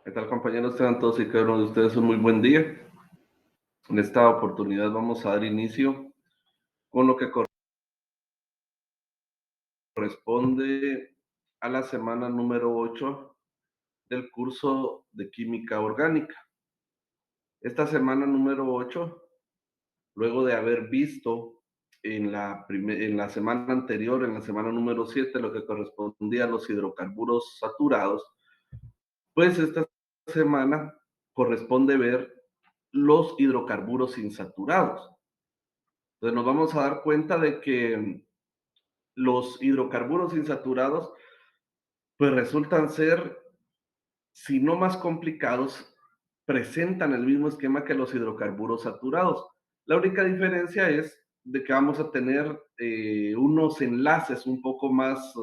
¿Qué tal, compañeros? Tengan todos y cada uno de ustedes un muy buen día. En esta oportunidad vamos a dar inicio con lo que corresponde a la semana número 8 del curso de Química Orgánica. Esta semana número 8, luego de haber visto en la semana anterior, en la semana número 7, lo que correspondía a los hidrocarburos saturados, pues esta semana corresponde ver los hidrocarburos insaturados. Entonces nos vamos a dar cuenta de que los hidrocarburos insaturados pues resultan ser, si no más complicados, presentan el mismo esquema que los hidrocarburos saturados. La única diferencia es de que vamos a tener unos enlaces un poco más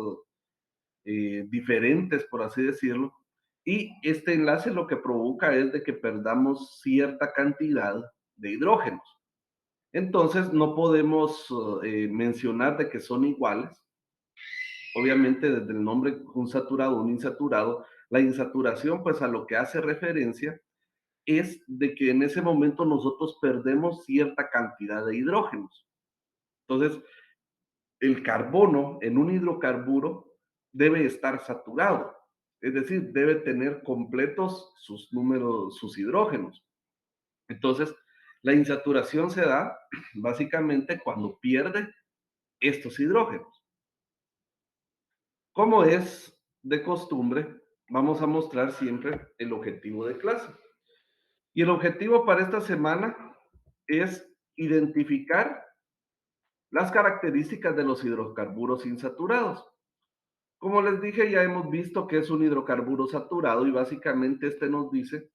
diferentes, por así decirlo, y este enlace lo que provoca es de que perdamos cierta cantidad de hidrógenos. Entonces, no podemos mencionar de que son iguales. Obviamente, desde el nombre, un saturado, un insaturado, la insaturación, pues a lo que hace referencia es de que en ese momento nosotros perdemos cierta cantidad de hidrógenos. Entonces, el carbono en un hidrocarburo debe estar saturado, es decir, debe tener completos sus números, sus hidrógenos. Entonces, la insaturación se da básicamente cuando pierde estos hidrógenos. Como es de costumbre, vamos a mostrar siempre el objetivo de clase. Y el objetivo para esta semana es identificar las características de los hidrocarburos insaturados. Como les dije, ya hemos visto que es un hidrocarburo saturado y básicamente este nos dice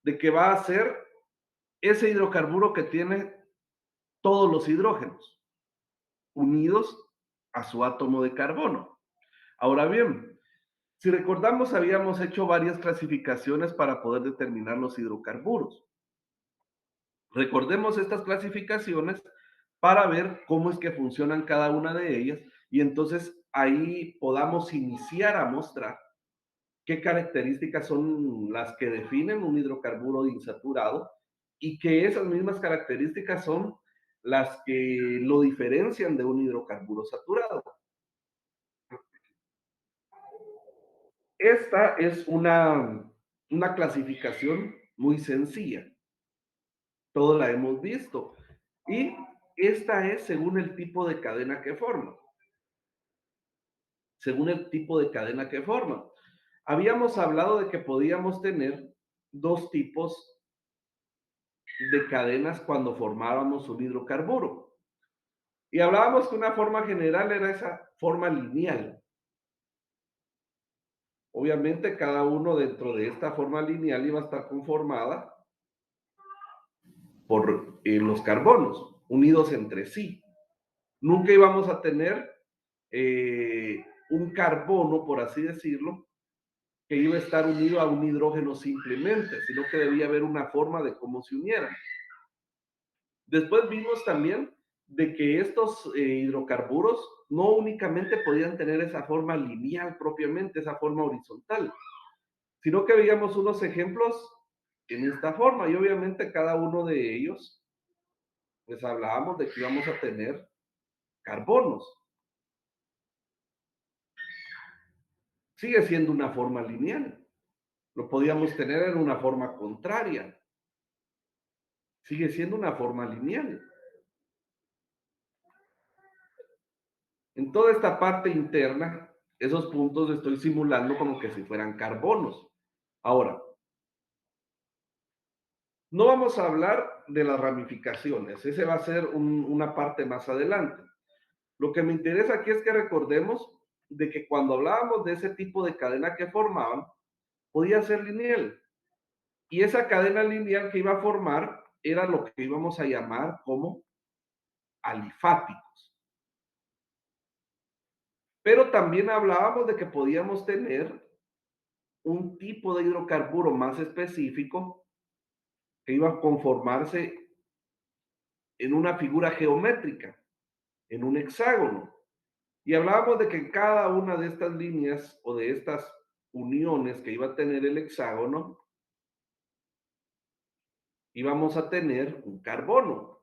de que va a ser ese hidrocarburo que tiene todos los hidrógenos unidos a su átomo de carbono. Ahora bien, si recordamos, habíamos hecho varias clasificaciones para poder determinar los hidrocarburos. Recordemos estas clasificaciones para ver cómo es que funcionan cada una de ellas y entonces ahí podamos iniciar a mostrar qué características son las que definen un hidrocarburo insaturado y que esas mismas características son las que lo diferencian de un hidrocarburo saturado. Esta es una clasificación muy sencilla, todos la hemos visto, y esta es según el tipo de cadena que forma, según el tipo de cadena que forma. Habíamos hablado de que podíamos tener dos tipos de cadenas cuando formábamos un hidrocarburo. Y hablábamos que una forma general era esa forma lineal. Obviamente cada uno dentro de esta forma lineal iba a estar conformada por los carbonos unidos entre sí. Nunca íbamos a tener un carbono, por así decirlo, que iba a estar unido a un hidrógeno simplemente, sino que debía haber una forma de cómo se unieran. Después vimos también de que estos hidrocarburos no únicamente podían tener esa forma lineal propiamente, esa forma horizontal, sino que veíamos unos ejemplos en esta forma y obviamente cada uno de ellos, pues hablábamos de que íbamos a tener carbonos. Sigue siendo una forma lineal. Lo podíamos tener en una forma contraria. Sigue siendo una forma lineal. En toda esta parte interna, esos puntos estoy simulando como que si fueran carbonos. Ahora, no vamos a hablar de las ramificaciones, ese va a ser una parte más adelante. Lo que me interesa aquí es que recordemos de que cuando hablábamos de ese tipo de cadena que formaban, podía ser lineal. Y esa cadena lineal que iba a formar era lo que íbamos a llamar como alifáticos. Pero también hablábamos de que podíamos tener un tipo de hidrocarburo más específico que iba a conformarse en una figura geométrica, en un hexágono. Y hablábamos de que en cada una de estas líneas o de estas uniones que iba a tener el hexágono, íbamos a tener un carbono.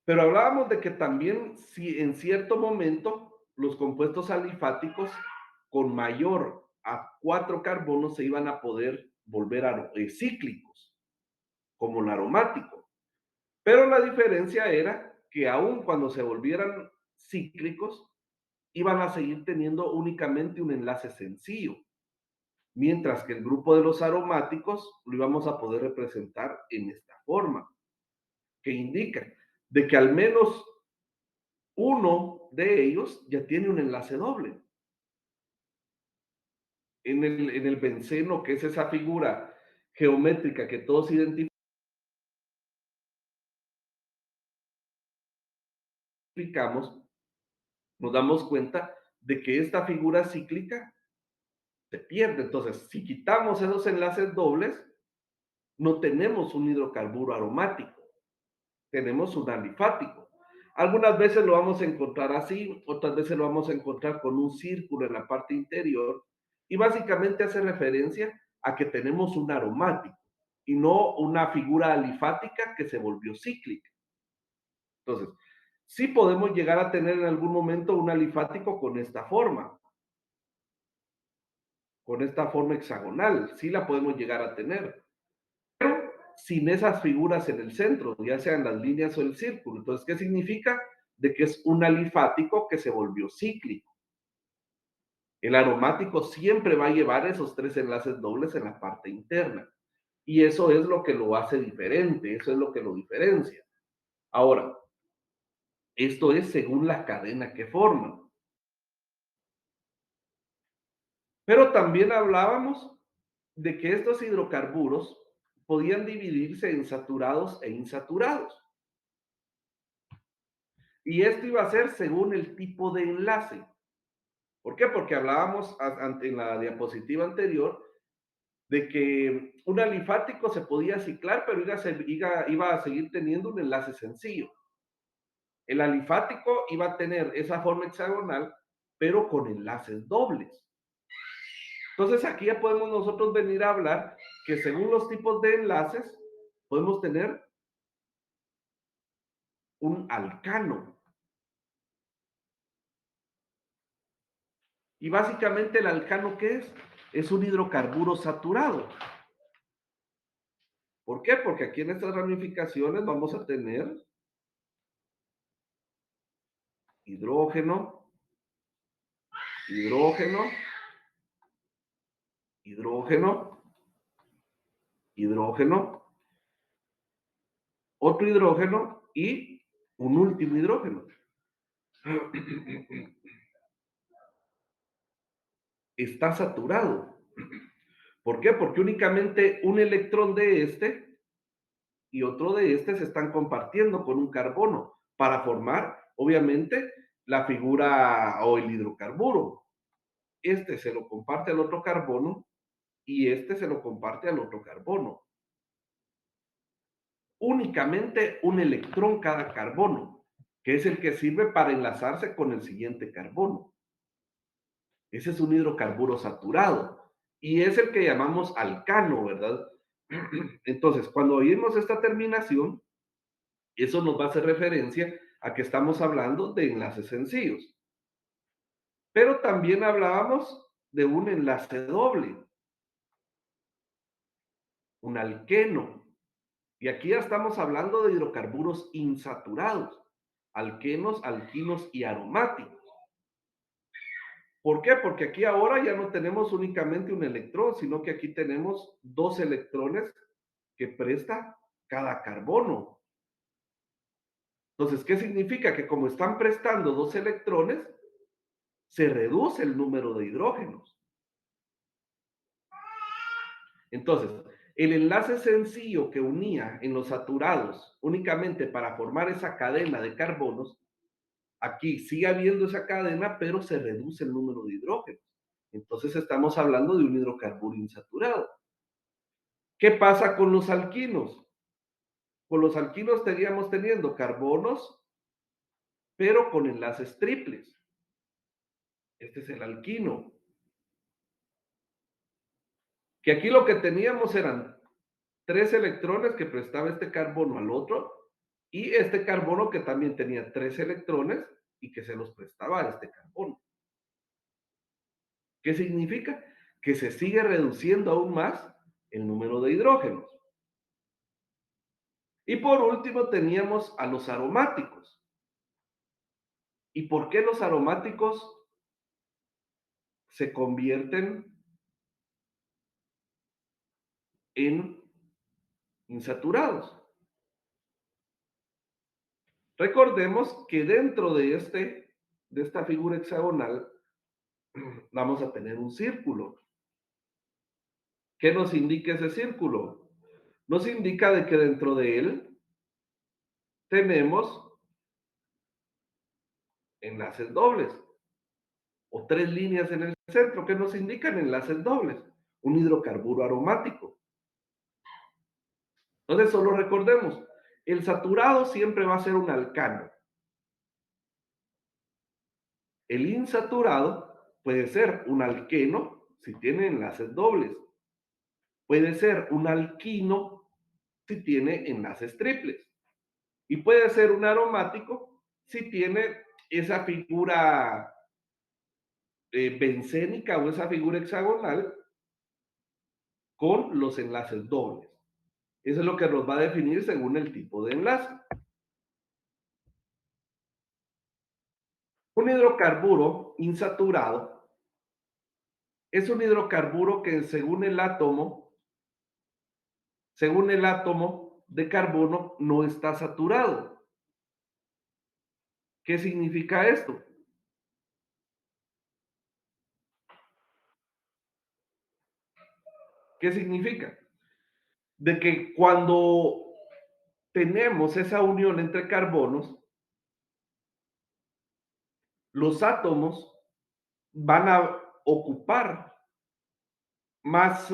Pero hablábamos de que también si en cierto momento los compuestos alifáticos con mayor a 4 carbonos se iban a poder volver cíclicos, como el aromático. Pero la diferencia era que aun cuando se volvieran cíclicos, iban a seguir teniendo únicamente un enlace sencillo, mientras que el grupo de los aromáticos lo íbamos a poder representar en esta forma, que indica de que al menos uno de ellos ya tiene un enlace doble. En el benceno, que es esa figura geométrica que todos identificamos, nos damos cuenta de que esta figura cíclica se pierde. Entonces, si quitamos esos enlaces dobles, no tenemos un hidrocarburo aromático, tenemos un alifático. Algunas veces lo vamos a encontrar así, otras veces lo vamos a encontrar con un círculo en la parte interior, y básicamente hace referencia a que tenemos un aromático y no una figura alifática que se volvió cíclica. Entonces, sí podemos llegar a tener en algún momento un alifático con esta forma hexagonal, sí la podemos llegar a tener, sin esas figuras en el centro, ya sean las líneas o el círculo. Entonces, ¿qué significa? De que es un alifático que se volvió cíclico. El aromático siempre va a llevar esos 3 enlaces dobles en la parte interna. Y eso es lo que lo hace diferente, eso es lo que lo diferencia. Ahora, esto es según la cadena que forman. Pero también hablábamos de que estos hidrocarburos podían dividirse en saturados e insaturados. Y esto iba a ser según el tipo de enlace. ¿Por qué? Porque hablábamos en la diapositiva anterior de que un alifático se podía ciclar, pero iba a seguir teniendo un enlace sencillo. El alifático iba a tener esa forma hexagonal, pero con enlaces dobles. Entonces aquí ya podemos nosotros venir a hablar que según los tipos de enlaces, podemos tener un alcano. Y básicamente el alcano, ¿qué es? Es un hidrocarburo saturado. ¿Por qué? Porque aquí en estas ramificaciones vamos a tener hidrógeno, hidrógeno, hidrógeno, hidrógeno, otro hidrógeno y un último hidrógeno. Está saturado. ¿Por qué? Porque únicamente un electrón de este y otro de este se están compartiendo con un carbono para formar, obviamente, la figura o el hidrocarburo. Este se lo comparte al otro carbono y este se lo comparte al otro carbono. Únicamente un electrón cada carbono, que es el que sirve para enlazarse con el siguiente carbono. Ese es un hidrocarburo saturado y es el que llamamos alcano, ¿verdad? Entonces, cuando oímos esta terminación, eso nos va a hacer referencia a que estamos hablando de enlaces sencillos. Pero también hablábamos de un enlace doble, un alqueno. Y aquí ya estamos hablando de hidrocarburos insaturados, alquenos, alquinos y aromáticos. ¿Por qué? Porque aquí ahora ya no tenemos únicamente un electrón, sino que aquí tenemos 2 electrones que presta cada carbono. Entonces, ¿qué significa? Que como están prestando 2 electrones, se reduce el número de hidrógenos. Entonces, el enlace sencillo que unía en los saturados únicamente para formar esa cadena de carbonos, aquí sigue habiendo esa cadena, pero se reduce el número de hidrógenos. Entonces estamos hablando de un hidrocarburo insaturado. ¿Qué pasa con los alquinos? Con los alquinos estaríamos teniendo carbonos, pero con enlaces triples. Este es el alquino. Que aquí lo que teníamos eran 3 electrones que prestaba este carbono al otro y este carbono que también tenía 3 electrones y que se los prestaba a este carbono. ¿Qué significa? Que se sigue reduciendo aún más el número de hidrógenos. Y por último teníamos a los aromáticos. ¿Y por qué los aromáticos se convierten en insaturados? Recordemos que dentro de esta figura hexagonal vamos a tener un círculo. ¿Qué nos indica ese círculo? Nos indica de que dentro de él tenemos enlaces dobles o 3 líneas en el centro que nos indican enlaces dobles, un hidrocarburo aromático. Entonces, solo recordemos, el saturado siempre va a ser un alcano. El insaturado puede ser un alqueno si tiene enlaces dobles. Puede ser un alquino si tiene enlaces triples. Y puede ser un aromático si tiene esa figura bencénica o esa figura hexagonal con los enlaces dobles. Eso es lo que nos va a definir según el tipo de enlace. Un hidrocarburo insaturado es un hidrocarburo que según el átomo de carbono, no está saturado. ¿Qué significa esto? ¿Qué significa? De que cuando tenemos esa unión entre carbonos, los átomos van a ocupar más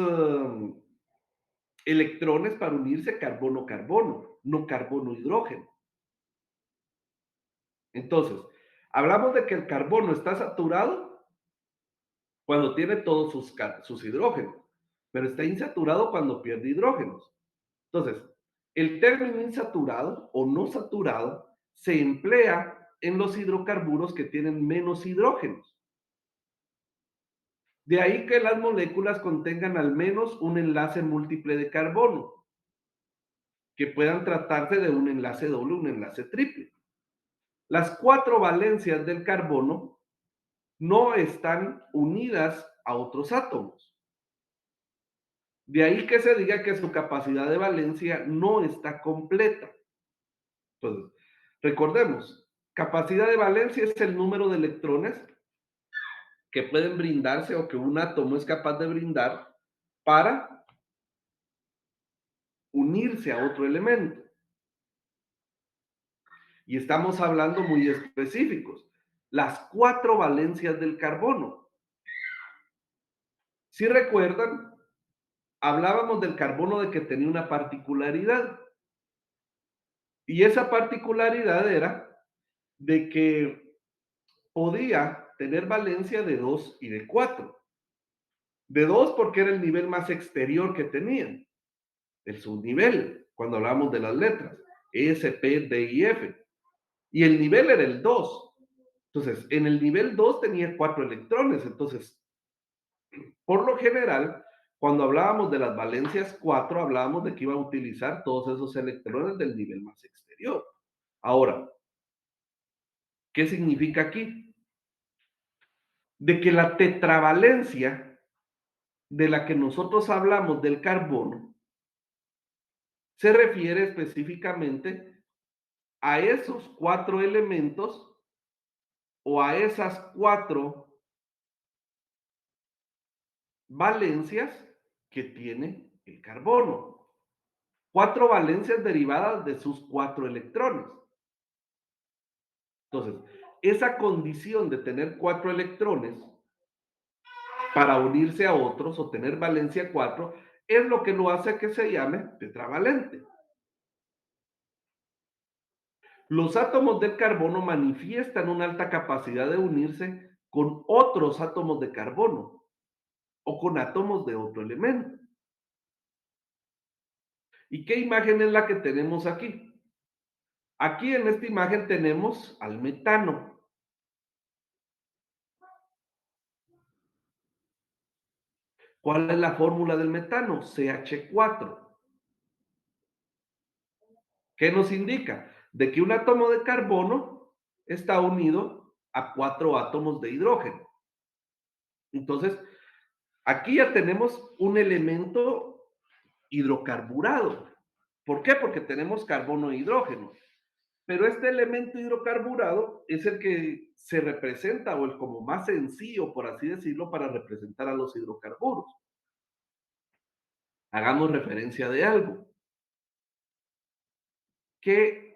electrones para unirse carbono-carbono, no carbono-hidrógeno. Entonces, hablamos de que el carbono está saturado cuando tiene todos sus hidrógenos, pero está insaturado cuando pierde hidrógenos. Entonces, el término insaturado o no saturado se emplea en los hidrocarburos que tienen menos hidrógenos. De ahí que las moléculas contengan al menos un enlace múltiple de carbono, que puedan tratarse de un enlace doble o un enlace triple. Las 4 valencias del carbono no están unidas a otros átomos. De ahí que se diga que su capacidad de valencia no está completa. Entonces, recordemos, capacidad de valencia es el número de electrones que pueden brindarse o que un átomo es capaz de brindar para unirse a otro elemento. Y estamos hablando muy específicos. Las 4 valencias del carbono. Si recuerdan, hablábamos del carbono de que tenía una particularidad. Y esa particularidad era de que podía tener valencia de 2 y de 4. De 2 porque era el nivel más exterior que tenían. El subnivel, cuando hablamos de las letras. S, P, D y F. Y el nivel era el 2. Entonces, en el nivel 2 tenía 4 electrones. Entonces, por lo general, cuando hablábamos de las valencias 4, hablábamos de que iba a utilizar todos esos electrones del nivel más exterior. Ahora, ¿qué significa aquí? De que la tetravalencia de la que nosotros hablamos del carbono se refiere específicamente a esos 4 elementos o a esas 4 valencias que tiene el carbono. 4 valencias derivadas de sus 4 electrones. Entonces, esa condición de tener 4 electrones para unirse a otros o tener valencia 4 es lo que lo hace que se llame tetravalente. Los átomos del carbono manifiestan una alta capacidad de unirse con otros átomos de carbono o con átomos de otro elemento. ¿Y qué imagen es la que tenemos aquí? Aquí en esta imagen tenemos al metano. ¿Cuál es la fórmula del metano? CH4. ¿Qué nos indica? De que un átomo de carbono está unido a 4 átomos de hidrógeno. Entonces, aquí ya tenemos un elemento hidrocarburado. ¿Por qué? Porque tenemos carbono e hidrógeno. Pero este elemento hidrocarburado es el que se representa o el como más sencillo, por así decirlo, para representar a los hidrocarburos. Hagamos referencia de algo. ¿Qué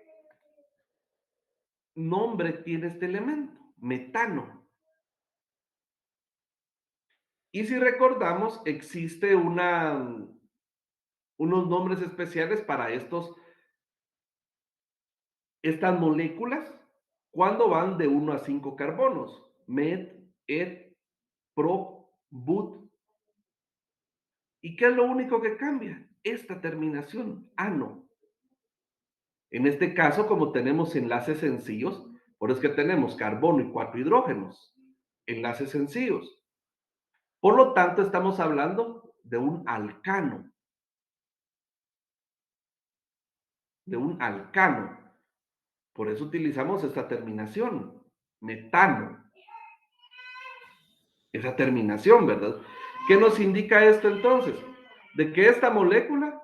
nombre tiene este elemento? Metano. Y si recordamos, existe unos nombres especiales para estas moléculas cuando van de 1 a 5 carbonos. Met, et, prop, but. ¿Y qué es lo único que cambia? Esta terminación, ano. En este caso, como tenemos enlaces sencillos, por eso es que tenemos carbono y 4 hidrógenos, enlaces sencillos. Por lo tanto, estamos hablando de un alcano, de un alcano. Por eso utilizamos esta terminación, metano, esa terminación, ¿verdad? ¿Qué nos indica esto entonces? De que esta molécula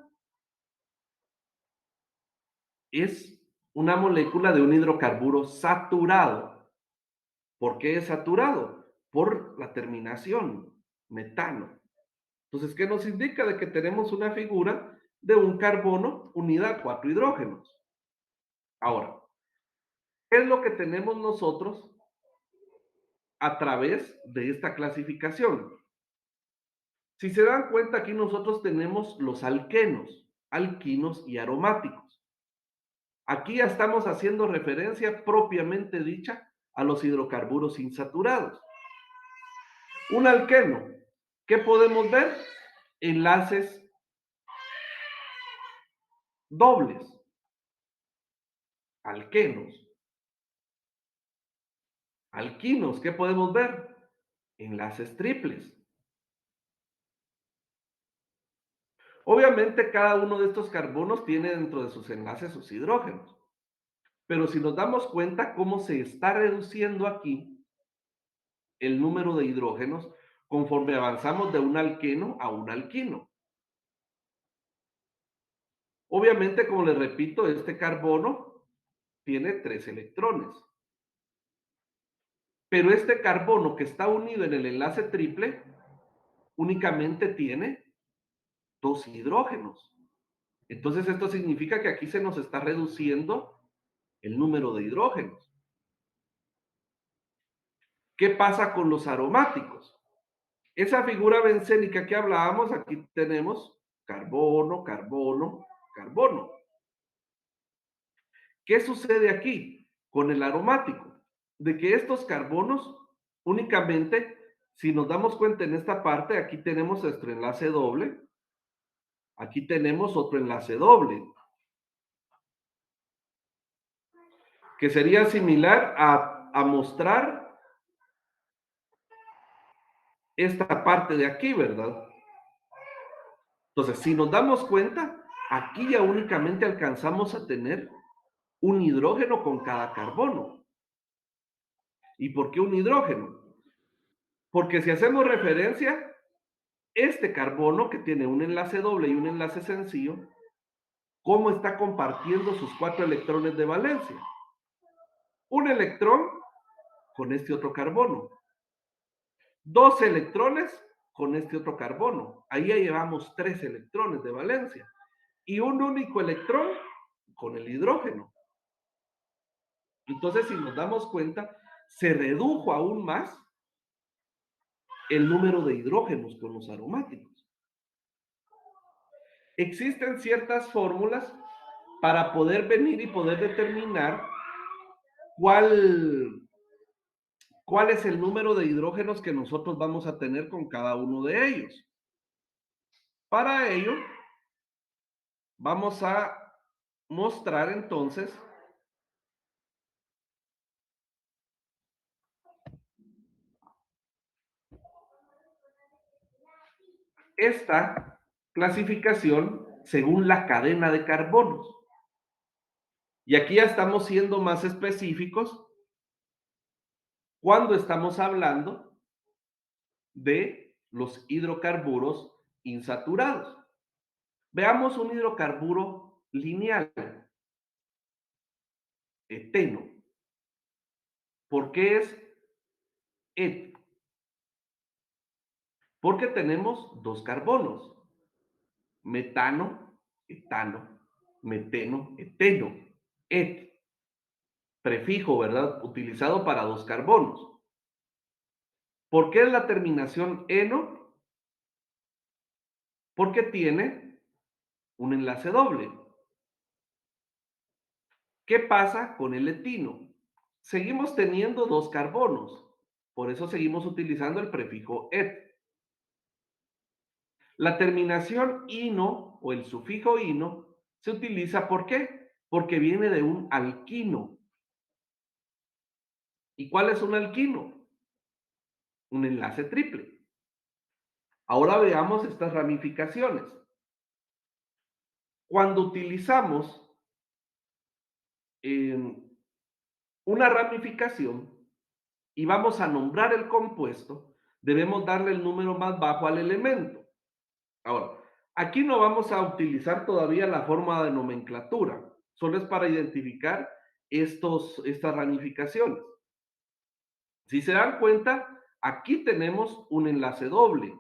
es una molécula de un hidrocarburo saturado. ¿Por qué es saturado? Por la terminación, metano. Entonces, ¿qué nos indica? De que tenemos una figura de un carbono unida a 4 hidrógenos. Ahora, ¿qué es lo que tenemos nosotros a través de esta clasificación? Si se dan cuenta, aquí nosotros tenemos los alquenos, alquinos y aromáticos. Aquí ya estamos haciendo referencia propiamente dicha a los hidrocarburos insaturados. Un alqueno, ¿qué podemos ver? Enlaces dobles, alquenos. Alquinos, ¿qué podemos ver? Enlaces triples. Obviamente cada uno de estos carbonos tiene dentro de sus enlaces sus hidrógenos. Pero si nos damos cuenta cómo se está reduciendo aquí el número de hidrógenos conforme avanzamos de un alqueno a un alquino. Obviamente, como les repito, este carbono tiene 3 electrones. Pero este carbono que está unido en el enlace triple únicamente tiene 2 hidrógenos. Entonces esto significa que aquí se nos está reduciendo el número de hidrógenos. ¿Qué pasa con los aromáticos? Esa figura bencénica que hablábamos, aquí tenemos carbono, carbono, carbono. ¿Qué sucede aquí con el aromático? De que estos carbonos únicamente, si nos damos cuenta en esta parte, aquí tenemos nuestro enlace doble, aquí tenemos otro enlace doble, que sería similar a mostrar esta parte de aquí, ¿verdad? Entonces, si nos damos cuenta, aquí ya únicamente alcanzamos a tener un hidrógeno con cada carbono. ¿Y por qué un hidrógeno? Porque si hacemos referencia, este carbono que tiene un enlace doble y un enlace sencillo, ¿cómo está compartiendo sus 4 electrones de valencia? Un electrón con este otro carbono. 2 electrones con este otro carbono. Ahí ya llevamos 3 electrones de valencia. Y un único electrón con el hidrógeno. Entonces, si nos damos cuenta, se redujo aún más el número de hidrógenos con los aromáticos. Existen ciertas fórmulas para poder venir y poder determinar cuál, ¿cuál es el número de hidrógenos que nosotros vamos a tener con cada uno de ellos? Para ello, vamos a mostrar entonces esta clasificación según la cadena de carbonos. Y aquí ya estamos siendo más específicos cuando estamos hablando de los hidrocarburos insaturados. Veamos un hidrocarburo lineal, eteno. ¿Por qué es et? Porque tenemos dos carbonos, metano, etano, meteno, eteno, et, prefijo, ¿verdad? Utilizado para dos carbonos. ¿Por qué es la terminación eno? Porque tiene un enlace doble. ¿Qué pasa con el etino? Seguimos teniendo dos carbonos, por eso seguimos utilizando el prefijo et. La terminación ino o el sufijo ino se utiliza ¿por qué? Porque viene de un alquino. ¿Y cuál es un alquino? Un enlace triple. Ahora veamos estas ramificaciones. Cuando utilizamos una ramificación y vamos a nombrar el compuesto, debemos darle el número más bajo al elemento. Ahora, aquí no vamos a utilizar todavía la forma de nomenclatura, solo es para identificar estas ramificaciones. Si se dan cuenta, aquí tenemos un enlace doble.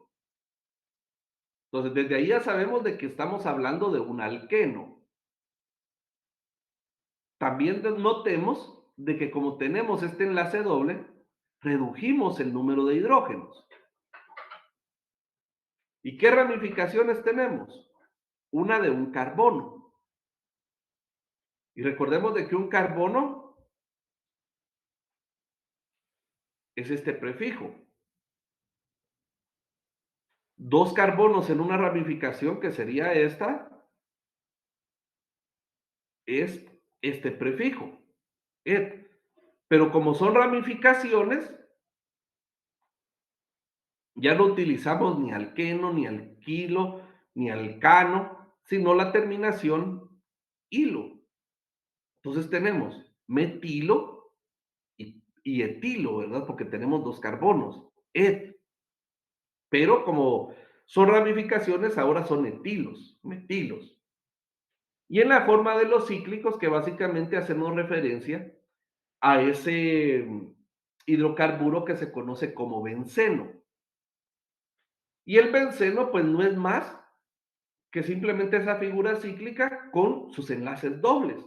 Entonces, desde ahí ya sabemos de que estamos hablando de un alqueno. También notemos de que como tenemos este enlace doble, redujimos el número de hidrógenos. ¿Y qué ramificaciones tenemos? Una de un carbono. Y recordemos de que un carbono es este prefijo. Dos carbonos en una ramificación, que sería esta, es este prefijo, et. Pero como son ramificaciones, ya no utilizamos ni alqueno, ni alquilo, ni alcano, sino la terminación hilo. Entonces tenemos metilo y etilo, ¿verdad? Porque tenemos dos carbonos, et. Pero como son ramificaciones, ahora son etilos, metilos. Y en la forma de los cíclicos, que básicamente hacemos referencia a ese hidrocarburo que se conoce como benceno. Y el benceno, pues no es más que simplemente esa figura cíclica con sus enlaces dobles,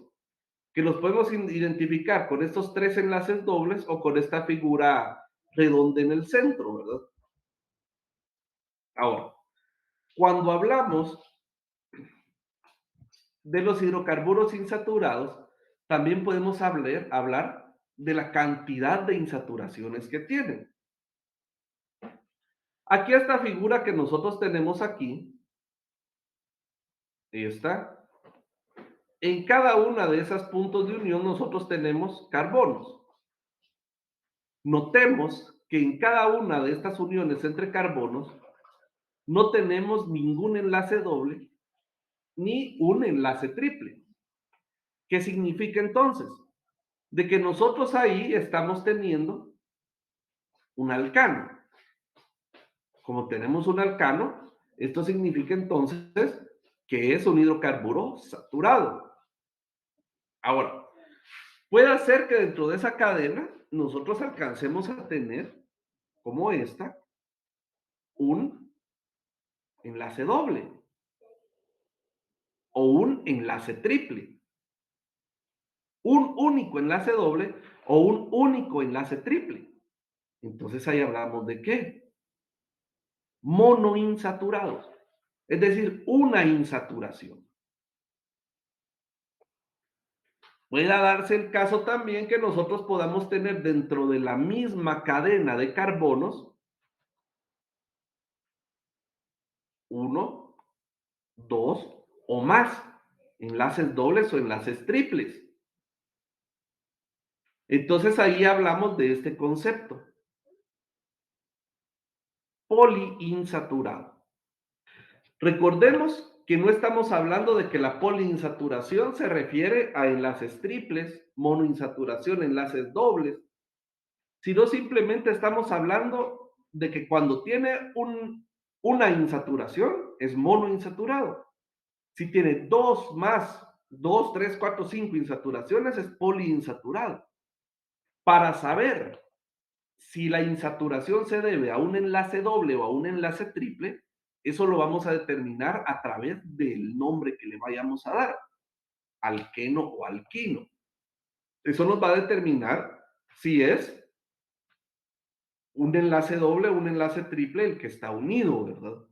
que los podemos identificar con estos tres enlaces dobles o con esta figura redonda en el centro, ¿verdad? Ahora, cuando hablamos de los hidrocarburos insaturados, también podemos hablar de la cantidad de insaturaciones que tienen. Aquí esta figura que nosotros tenemos aquí, esta, en cada una de esas puntos de unión nosotros tenemos carbonos. Notemos que en cada una de estas uniones entre carbonos no tenemos ningún enlace doble ni un enlace triple. ¿Qué significa entonces? De que nosotros ahí estamos teniendo un alcano. Como tenemos un alcano, esto significa entonces que es un hidrocarburo saturado. Ahora, puede ser que dentro de esa cadena nosotros alcancemos a tener, como esta, un enlace doble o un enlace triple. Un único enlace doble o un único enlace triple. Entonces ahí hablamos de qué? Monoinsaturados. Es decir, una insaturación. Pueda darse el caso también que nosotros podamos tener dentro de la misma cadena de carbonos uno, dos o más enlaces dobles o enlaces triples. Entonces ahí hablamos de este concepto, poliinsaturado. Recordemos que no estamos hablando de que la poliinsaturación se refiere a enlaces triples, monoinsaturación, enlaces dobles, sino simplemente estamos hablando de que cuando tiene una insaturación es monoinsaturado. Si tiene dos más, dos, tres, cuatro, cinco insaturaciones es poliinsaturado. Para saber si la insaturación se debe a un enlace doble o a un enlace triple, eso lo vamos a determinar a través del nombre que le vayamos a dar, alqueno o alquino. Eso nos va a determinar si es un enlace doble o un enlace triple el que está unido, ¿verdad?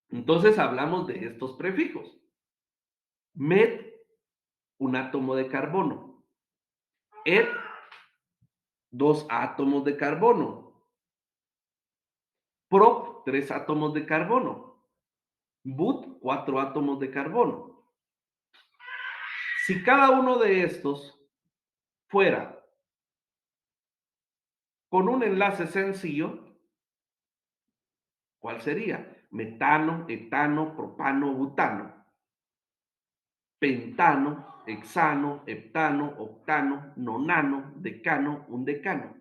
Entonces hablamos de estos prefijos. Met, un átomo de carbono. Et, dos átomos de carbono. Prop, tres átomos de carbono. But, cuatro átomos de carbono. Si cada uno de estos fuera con un enlace sencillo, ¿cuál sería? Metano, etano, propano, butano. Pentano, hexano, heptano, octano, nonano, decano, undecano.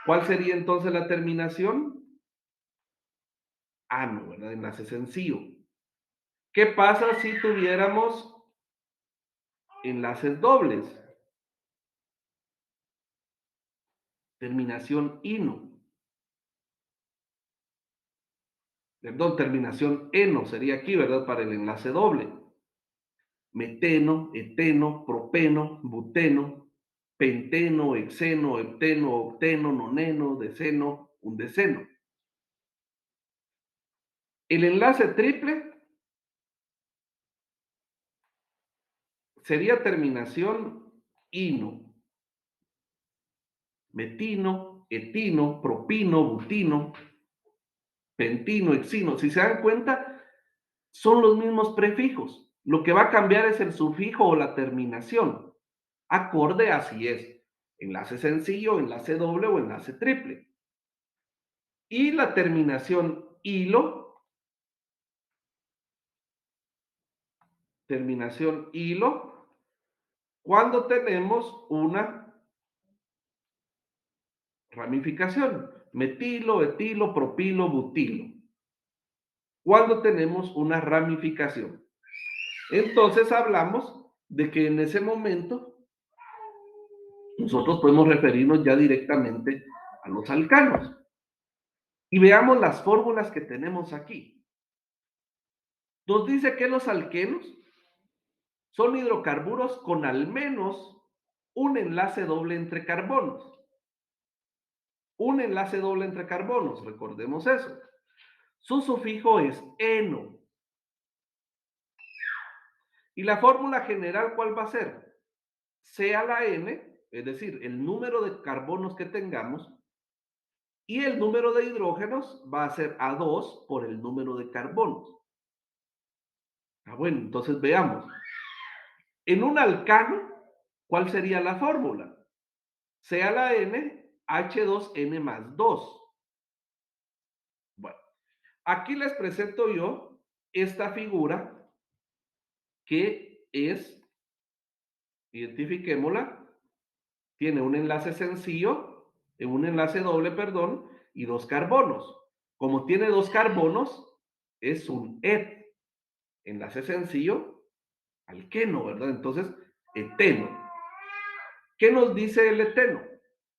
¿Cuál sería entonces la terminación? Ano, ¿verdad? Enlace sencillo. ¿Qué pasa si tuviéramos enlaces dobles? Terminación ino. Perdón, terminación eno sería aquí, ¿verdad? Para el enlace doble. Meteno, eteno, propeno, buteno, penteno, hexeno, hepteno, octeno, noneno, deceno, undeceno. El enlace triple sería terminación ino. Metino, etino, propino, butino, pentino, hexino. Si se dan cuenta, son los mismos prefijos. Lo que va a cambiar es el sufijo o la terminación. Acorde a si es enlace sencillo, enlace doble o enlace triple. Y la terminación hilo, cuando tenemos una ramificación. Metilo, etilo, propilo, butilo. Cuando tenemos una ramificación. Entonces hablamos de que en ese momento nosotros podemos referirnos ya directamente a los alcanos. Y veamos las fórmulas que tenemos aquí. Nos dice que los alquenos son hidrocarburos con al menos un enlace doble entre carbonos. Un enlace doble entre carbonos, recordemos eso. Su sufijo es eno. Y la fórmula general, ¿cuál va a ser? C a la n, es decir, el número de carbonos que tengamos, y el número de hidrógenos va a ser A2 por el número de carbonos. Bueno, entonces veamos. En un alcano, ¿cuál sería la fórmula? C a la n, H2N más 2. Bueno, aquí les presento yo esta figura que es, identifiquémosla, tiene un enlace sencillo, un enlace doble, perdón, y dos carbonos. Como tiene dos carbonos, es un et, enlace sencillo, alqueno, ¿verdad? Entonces, eteno. ¿Qué nos dice el eteno?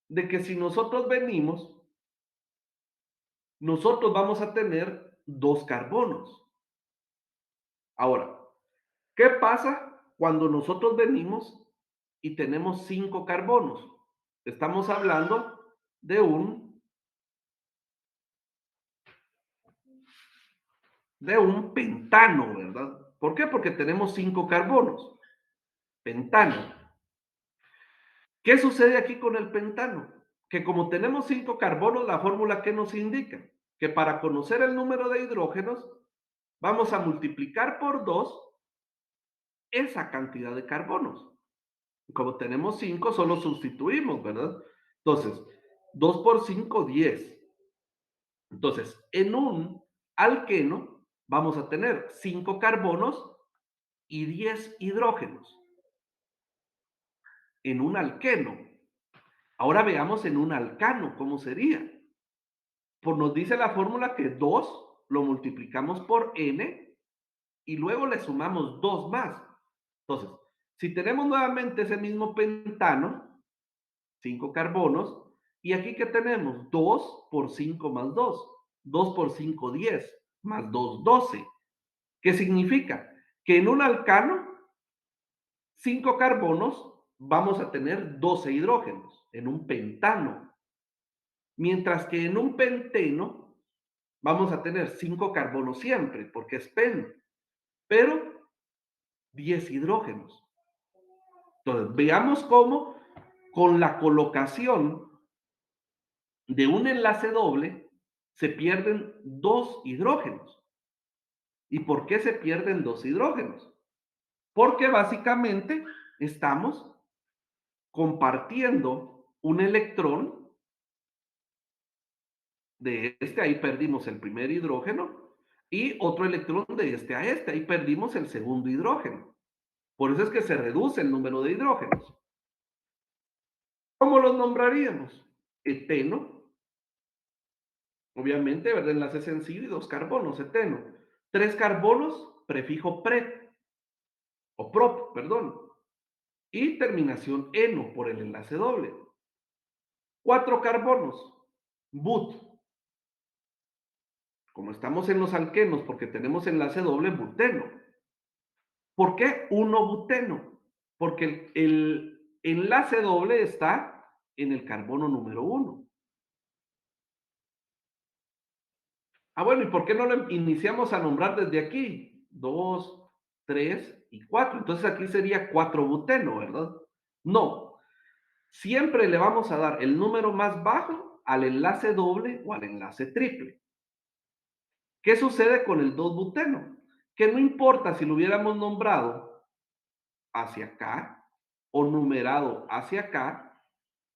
De que si nosotros venimos, nosotros vamos a tener dos carbonos. Ahora, ¿qué pasa cuando nosotros venimos y tenemos cinco carbonos? Estamos hablando de un pentano, ¿verdad? ¿Por qué? Porque tenemos 5 carbonos, pentano. ¿Qué sucede aquí con el pentano? Que como tenemos 5 carbonos, la fórmula que nos indica que para conocer el número de hidrógenos vamos a multiplicar por 2 esa cantidad de carbonos. Como tenemos 5, solo sustituimos, ¿verdad? Entonces, 2 por 5, 10. Entonces, en un alqueno vamos a tener 5 carbonos y 10 hidrógenos. En un alqueno. Ahora veamos en un alcano cómo sería. Pues nos dice la fórmula que 2 lo multiplicamos por n y luego le sumamos 2 más. Entonces, si tenemos nuevamente ese mismo pentano, 5 carbonos, y aquí que tenemos 2 por 5 más 2, 2 por 5, 10, más 2, 12. ¿Qué significa? Que en un alcano, 5 carbonos, vamos a tener 12 hidrógenos, en un pentano. Mientras que en un penteno vamos a tener 5 carbonos siempre, porque es pen, pero 10 hidrógenos. Entonces, veamos cómo con la colocación de un enlace doble se pierden 2 hidrógenos. ¿Y por qué se pierden 2 hidrógenos? Porque básicamente estamos compartiendo un electrón de este, ahí perdimos el primer hidrógeno, y otro electrón de este a este, ahí perdimos el segundo hidrógeno. Por eso es que se reduce el número de hidrógenos. ¿Cómo los nombraríamos? Eteno, obviamente, ¿verdad? Enlace sencillo y 2 carbonos, eteno. 3 carbonos, prefijo pre, o prop, perdón. Y terminación eno por el enlace doble. 4 carbonos, but. Como estamos en los alquenos porque tenemos enlace doble, buteno. ¿Por qué 1-buteno? Porque el enlace doble está en el carbono número 1. Ah, bueno, ¿y por qué no lo iniciamos a nombrar desde aquí? 2, 3 y 4. Entonces aquí sería 4-buteno, ¿verdad? No, siempre le vamos a dar el número más bajo al enlace doble o al enlace triple. ¿Qué sucede con el 2-buteno? Que no importa si lo hubiéramos nombrado hacia acá o numerado hacia acá,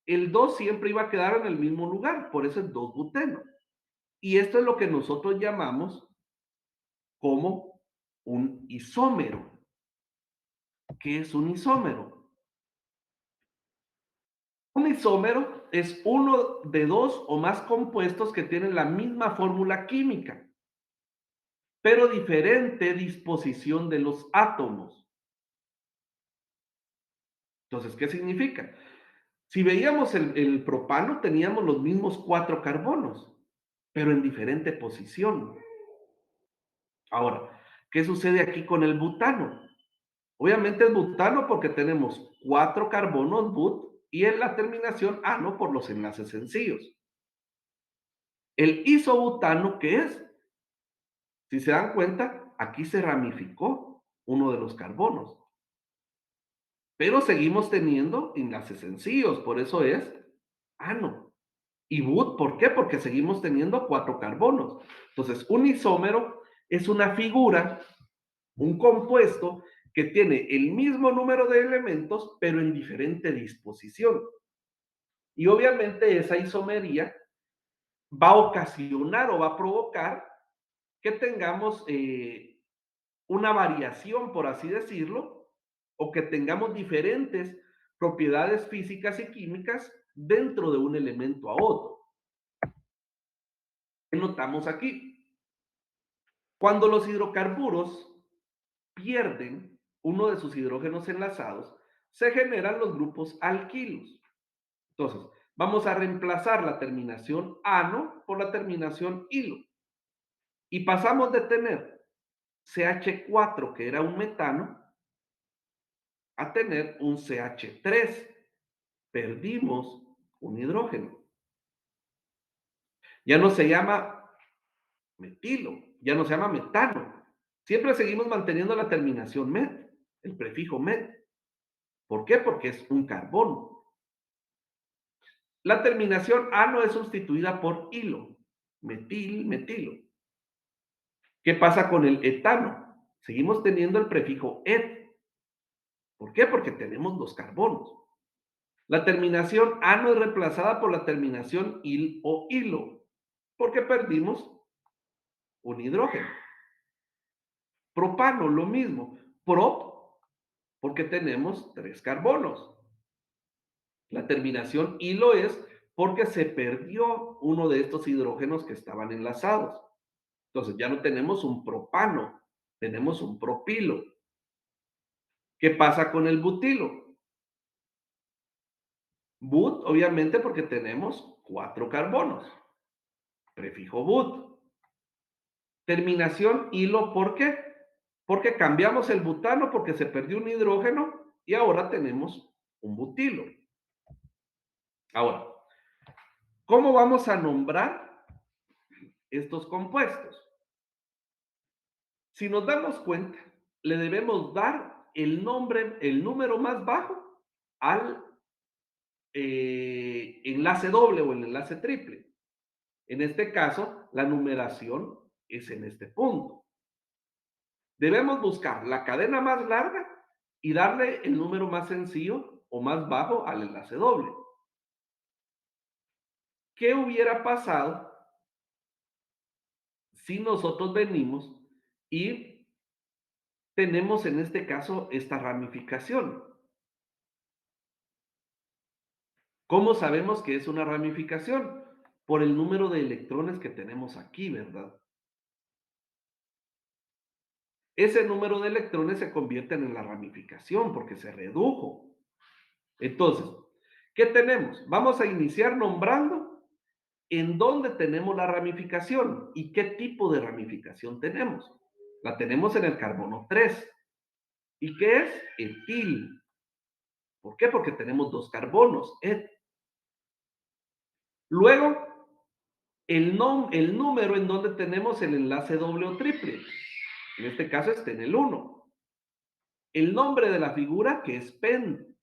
el 2 siempre iba a quedar en el mismo lugar, por eso es 2-buteno. Y esto es lo que nosotros llamamos como un isómero. ¿Qué es un isómero? Un isómero es uno de dos o más compuestos que tienen la misma fórmula química, pero diferente disposición de los átomos. Entonces, ¿qué significa? Si veíamos el propano, teníamos los mismos 4 carbonos, pero en diferente posición. Ahora, ¿qué sucede aquí con el butano? Obviamente es butano porque tenemos 4 carbonos but y en la terminación ano por los enlaces sencillos. El isobutano, ¿qué es? Si se dan cuenta, aquí se ramificó uno de los carbonos, pero seguimos teniendo enlaces sencillos, por eso es ano. Y but, ¿por qué? Porque seguimos teniendo 4 carbonos. Entonces, un isómero es una figura, un compuesto que tiene el mismo número de elementos, pero en diferente disposición. Y obviamente esa isomería va a ocasionar o va a provocar que tengamos una variación, por así decirlo, o que tengamos diferentes propiedades físicas y químicas dentro de un elemento a otro. ¿Qué notamos aquí? Cuando los hidrocarburos pierden uno de sus hidrógenos enlazados, se generan los grupos alquilos. Entonces, vamos a reemplazar la terminación ano por la terminación hilo. Y pasamos de tener CH4, que era un metano, a tener un CH3. Perdimos un hidrógeno. Ya no se llama metilo, ya no se llama metano, Siempre seguimos manteniendo la terminación met, el prefijo met. ¿Por qué? Porque es un carbono. La terminación ano es sustituida por hilo, metil, metilo. ¿Qué pasa con el etano? Seguimos teniendo el prefijo et. ¿Por qué? Porque tenemos dos carbonos. La terminación ano es reemplazada por la terminación il o hilo, porque perdimos un hidrógeno. Propano, lo mismo. Prop, porque tenemos tres carbonos. La terminación hilo es porque se perdió uno de estos hidrógenos que estaban enlazados. Entonces ya no tenemos un propano, tenemos un propilo. ¿Qué pasa con el butilo? But, obviamente, porque tenemos cuatro carbonos. Prefijo but. Terminación hilo, ¿por qué? Porque cambiamos el butano porque se perdió un hidrógeno y ahora tenemos un butilo. Ahora, ¿cómo vamos a nombrar estos compuestos? Si nos damos cuenta, le debemos dar el nombre, el número más bajo al enlace doble o el enlace triple. En este caso, la numeración es en este punto. Debemos buscar la cadena más larga y darle el número más sencillo o más bajo al enlace doble. ¿Qué hubiera pasado si nosotros venimos y tenemos en este caso esta ramificación? ¿Cómo sabemos que es una ramificación? Por el número de electrones que tenemos aquí, ¿verdad? Ese número de electrones se convierten en la ramificación porque se redujo. Entonces, ¿qué tenemos? Vamos a iniciar nombrando en dónde tenemos la ramificación y qué tipo de ramificación tenemos. La tenemos en el carbono 3. ¿Y qué es? Etil. ¿Por qué? Porque tenemos dos carbonos, et. Luego, el número en donde tenemos el enlace doble o triple. En este caso está en el 1. El nombre de la figura, que es pen.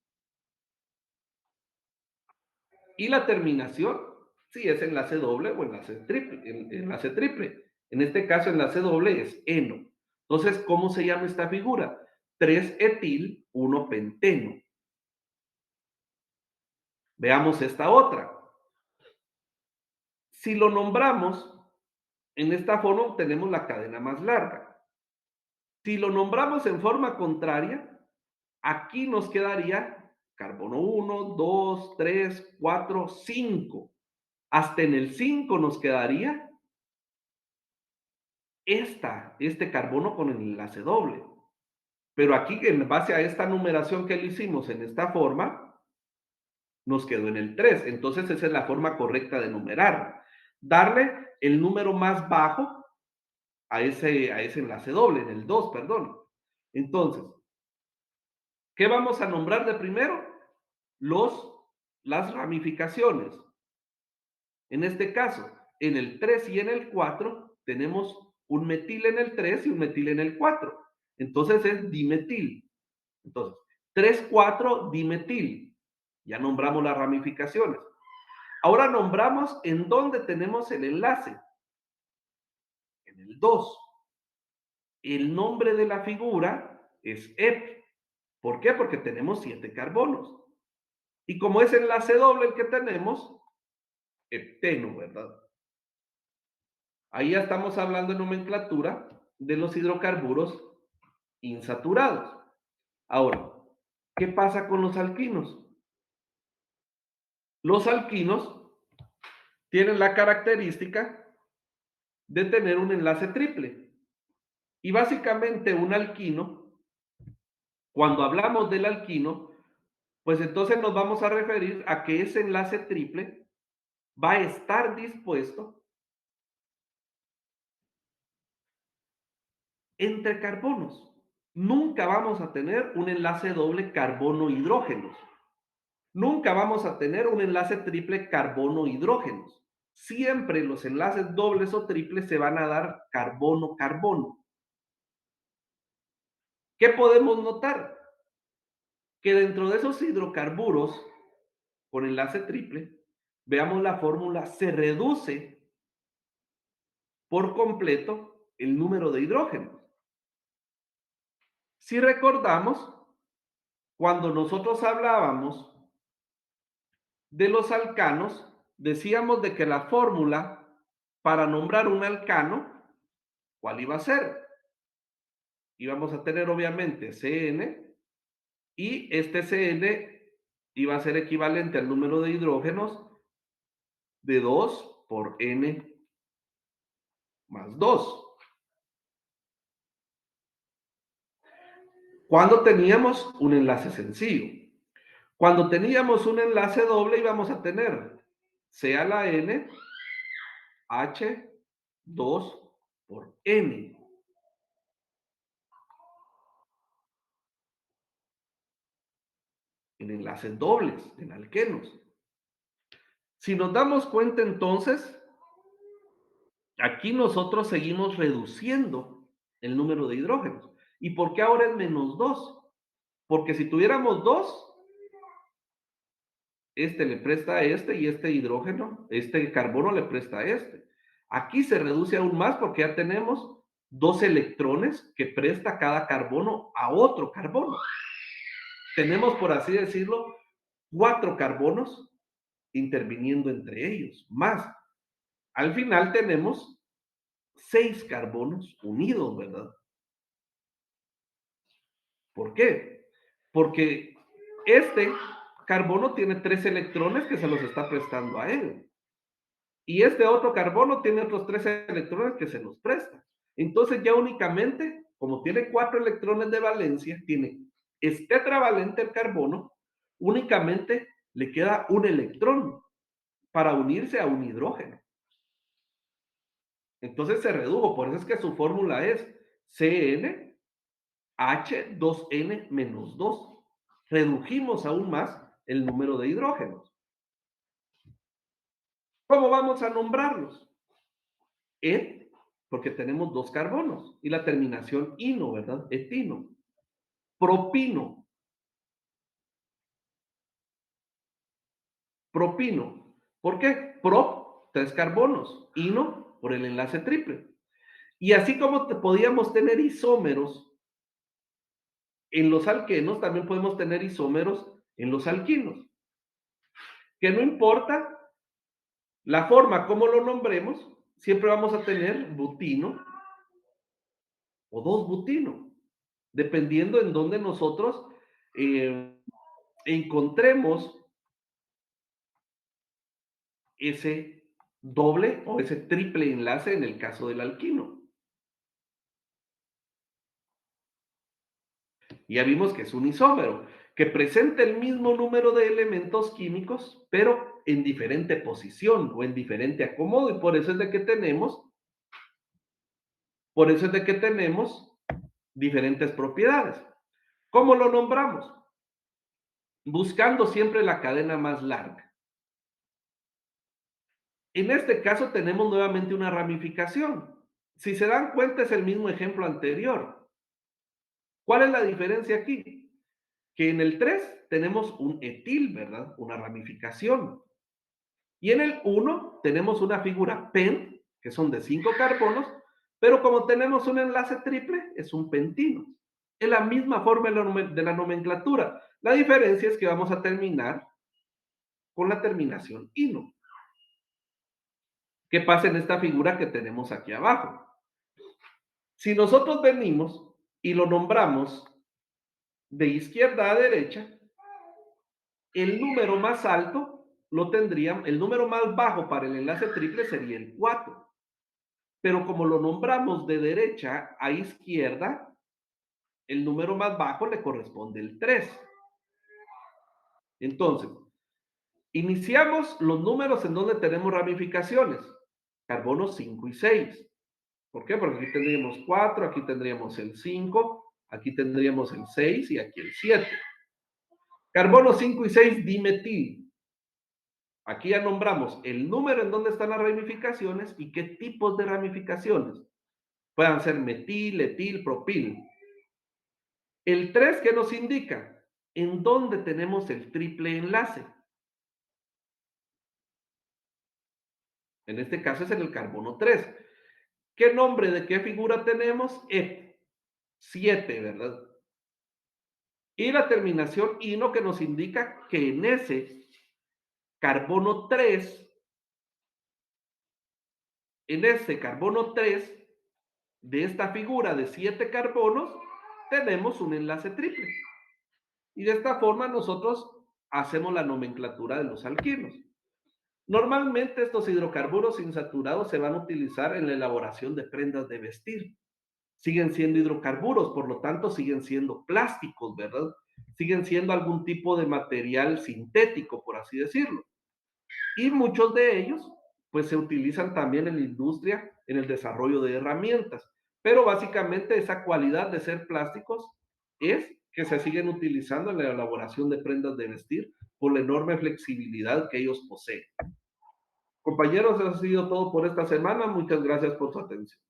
Y la terminación, si es enlace doble o enlace triple. Enlace triple. En este caso, enlace doble es eno. Entonces, ¿cómo se llama esta figura? 3-etil, 1-penteno. Veamos esta otra. Si lo nombramos, en esta forma obtenemos la cadena más larga. Si lo nombramos en forma contraria, aquí nos quedaría carbono 1, 2, 3, 4, 5. Hasta en el 5 nos quedaría este carbono con el enlace doble. Pero aquí, en base a esta numeración que le hicimos en esta forma, nos quedó en el 3. Entonces, esa es la forma correcta de numerar. Darle el número más bajo a ese enlace doble, en el 2, perdón. Entonces, ¿qué vamos a nombrar de primero? Las ramificaciones. En este caso, en el 3 y en el 4 tenemos un metil en el 3 y un metil en el 4. Entonces es dimetil. Entonces, 3,4-dimetil. Ya nombramos las ramificaciones. Ahora nombramos en dónde tenemos el enlace. En el 2. El nombre de la figura es EP. ¿Por qué? Porque tenemos 7 carbonos. Y como es enlace doble el que tenemos, hepteno, ¿verdad? Ahí ya estamos hablando en nomenclatura de los hidrocarburos insaturados. Ahora, ¿qué pasa con los alquinos? Los alquinos tienen la característica de tener un enlace triple. Y básicamente un alquino, cuando hablamos del alquino, pues entonces nos vamos a referir a que ese enlace triple va a estar dispuesto entre carbonos. Nunca vamos a tener un enlace doble carbono-hidrógenos. Nunca vamos a tener un enlace triple carbono-hidrógenos. Siempre los enlaces dobles o triples se van a dar carbono-carbono. ¿Qué podemos notar? Que dentro de esos hidrocarburos con enlace triple, veamos la fórmula, se reduce por completo el número de hidrógenos. Si recordamos, cuando nosotros hablábamos de los alcanos, decíamos de que la fórmula para nombrar un alcano, ¿cuál iba a ser? Íbamos a tener obviamente CN y este CN iba a ser equivalente al número de hidrógenos de 2 por N más 2. Cuando teníamos un enlace sencillo. Cuando teníamos un enlace doble íbamos a tener C a la N, H, 2 por N. En enlaces dobles, en alquenos. Si nos damos cuenta entonces, aquí nosotros seguimos reduciendo el número de hidrógenos. ¿Y por qué ahora es menos 2? Porque si tuviéramos 2, este le presta a este y este hidrógeno, este carbono le presta a este. Aquí se reduce aún más porque ya tenemos 2 electrones que presta cada carbono a otro carbono. Tenemos, por así decirlo, 4 carbonos interviniendo entre ellos, más. Al final tenemos 6 carbonos unidos, ¿verdad? ¿Por qué? Porque este carbono tiene 3 electrones que se los está prestando a él. Y este otro carbono tiene otros 3 electrones que se nos prestan. Entonces ya únicamente, como tiene 4 electrones de valencia, es tetravalente el carbono, únicamente le queda un electrón para unirse a un hidrógeno. Entonces se redujo, por eso es que su fórmula es CnH2n menos 2. Redujimos aún más el número de hidrógenos. ¿Cómo vamos a nombrarlos? Et, porque tenemos 2 carbonos, y la terminación ino, ¿verdad? Etino. Propino. Propino. ¿Por qué? Prop, 3 carbonos. Ino, por el enlace triple. Y así como podíamos tener isómeros en los alquenos, también podemos tener isómeros en los alquinos. Que no importa la forma como lo nombremos, siempre vamos a tener butino o 2-butino, dependiendo en donde nosotros eh, encontremos ese doble o ese triple enlace en el caso del alquino. Ya vimos que es un isómero, que presenta el mismo número de elementos químicos, pero en diferente posición o en diferente acomodo, y por eso es de que tenemos diferentes propiedades. ¿Cómo lo nombramos? Buscando siempre la cadena más larga. En este caso tenemos nuevamente una ramificación. Si se dan cuenta es el mismo ejemplo anterior. ¿Cuál es la diferencia aquí? Que en el 3 tenemos un etil, ¿verdad? Una ramificación. Y en el 1 tenemos una figura pen, que son de 5 carbonos, pero como tenemos un enlace triple, es un pentino. Es la misma forma de la nomenclatura. La diferencia es que vamos a terminar con la terminación ino. ¿Qué pasa en esta figura que tenemos aquí abajo? Si nosotros venimos y lo nombramos de izquierda a derecha, el número más alto lo tendríamos, el número más bajo para el enlace triple sería el 4. Pero como lo nombramos de derecha a izquierda, el número más bajo le corresponde el 3. Entonces, iniciamos los números en donde tenemos ramificaciones. Carbono 5 y 6. ¿Por qué? Porque aquí tendríamos 4, aquí tendríamos el 5, aquí tendríamos el 6 y aquí el 7. Carbono 5 y 6 dimetil. Aquí ya nombramos el número en donde están las ramificaciones y qué tipos de ramificaciones. Puedan ser metil, etil, propil. El 3, ¿qué nos indica? En dónde tenemos el triple enlace. En este caso es en el carbono 3. ¿Qué nombre de qué figura tenemos? E, 7, ¿verdad? Y la terminación ino que nos indica que en ese carbono 3, en ese carbono 3 de esta figura de 7 carbonos, tenemos un enlace triple. Y de esta forma nosotros hacemos la nomenclatura de los alquinos. Normalmente estos hidrocarburos insaturados se van a utilizar en la elaboración de prendas de vestir. Siguen siendo hidrocarburos, por lo tanto siguen siendo plásticos, ¿verdad? Siguen siendo algún tipo de material sintético, por así decirlo. Y muchos de ellos, pues se utilizan también en la industria, en el desarrollo de herramientas. Pero básicamente esa cualidad de ser plásticos es que se siguen utilizando en la elaboración de prendas de vestir por la enorme flexibilidad que ellos poseen. Compañeros, eso ha sido todo por esta semana. Muchas gracias por su atención.